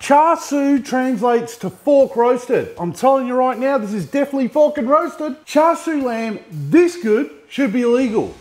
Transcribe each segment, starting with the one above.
Char siu translates to fork roasted. I'm telling you right now, this is definitely fork and roasted. Char siu lamb this good should be illegal.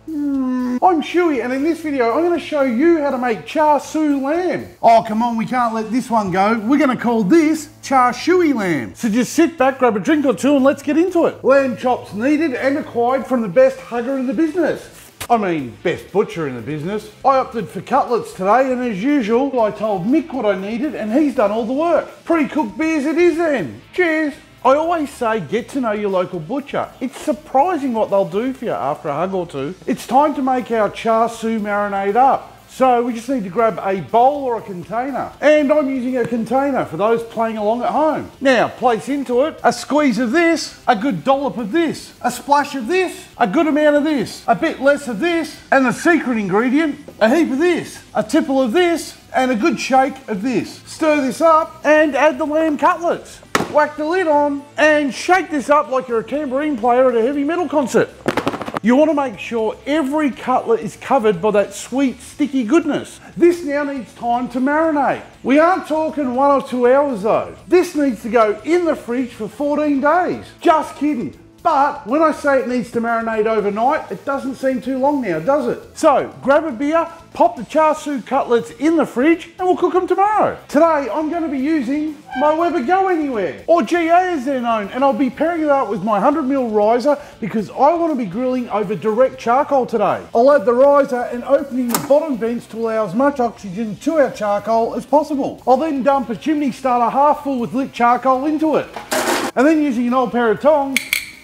I'm Schuey, and in this video I'm going to show you how to make char siu lamb. Oh come on, we can't let this one go. We're going to call this char siu lamb. So just sit back, grab a drink or two and let's get into it. Lamb chops needed and acquired from the best hugger in the business. I mean, best butcher in the business. I opted for cutlets today, and as usual, I told Mick what I needed and he's done all the work. Pre-cooked beers it is then. Cheers. I always say get to know your local butcher. It's surprising what they'll do for you after a hug or two. It's time to make our char siu marinade up. So we just need to grab a bowl or a container. And I'm using a container for those playing along at home. Now place into it a squeeze of this, a good dollop of this, a splash of this, a good amount of this, a bit less of this, and the secret ingredient, a heap of this, a tipple of this, and a good shake of this. Stir this up and add the lamb cutlets. Whack the lid on and shake this up like you're a tambourine player at a heavy metal concert. You want to make sure every cutlet is covered by that sweet, sticky goodness. This now needs time to marinate. We aren't talking 1 or 2 hours though. This needs to go in the fridge for 14 days. Just kidding. But when I say it needs to marinate overnight, it doesn't seem too long now, does it? So grab a beer, pop the char siu cutlets in the fridge, and we'll cook them tomorrow. Today, I'm going to be using my Weber Go Anywhere, or GA as they're known, and I'll be pairing it up with my 100mm riser because I want to be grilling over direct charcoal today. I'll add the riser and opening the bottom vents to allow as much oxygen to our charcoal as possible. I'll then dump a chimney starter half full with lit charcoal into it. And then using an old pair of tongs,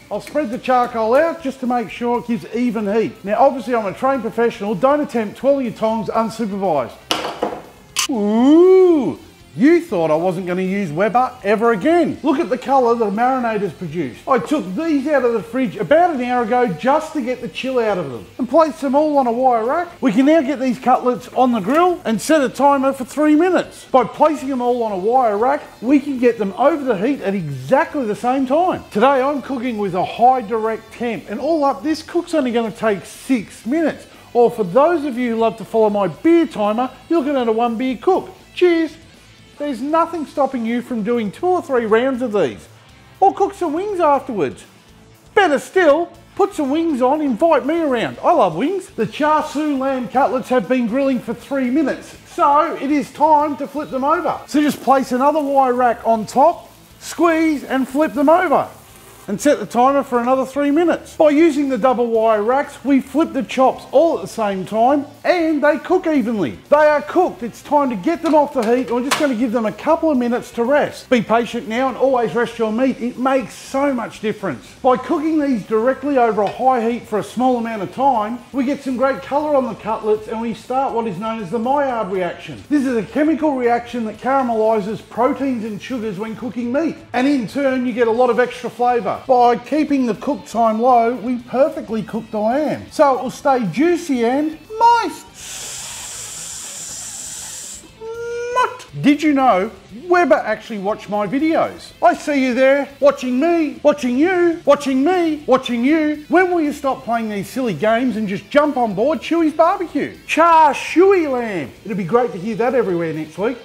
I'll spread the charcoal out just to make sure it gives even heat. Now obviously I'm a trained professional, don't attempt twirling your tongs unsupervised. Ooh, you thought I wasn't going to use Weber ever again. Look at the colour the marinade has produced. I took these out of the fridge about an hour ago just to get the chill out of them and placed them all on a wire rack. We can now get these cutlets on the grill and set a timer for 3 minutes. By placing them all on a wire rack, we can get them over the heat at exactly the same time. Today I'm cooking with a high direct temp, and all up this cook's only going to take 6 minutes. Or for those of you who love to follow my beer timer, you're looking at a 1 beer cook. Cheers. There's nothing stopping you from doing 2 or 3 rounds of these. Or cook some wings afterwards. Better still, put some wings on, invite me around. I love wings. The char siu lamb cutlets have been grilling for 3 minutes, so it is time to flip them over. So just place another wire rack on top, squeeze and flip them over. And set the timer for another 3 minutes. By using the double wire racks, we flip the chops all at the same time and they cook evenly. They are cooked, it's time to get them off the heat. We're just going to give them a couple of minutes to rest. Be patient now and always rest your meat, it makes so much difference. By cooking these directly over a high heat for a small amount of time, we get some great colour on the cutlets and we start what is known as the Maillard reaction. This is a chemical reaction that caramelises proteins and sugars when cooking meat, and in turn you get a lot of extra flavour. By keeping the cook time low, we perfectly cook the lamb, so it will stay juicy and moist. Did you know Weber actually watched my videos? I see you there, watching me, watching you, watching me, watching you. When will you stop playing these silly games and just jump on board Schuey's barbecue? Char siu lamb. It'll be great to hear that everywhere next week.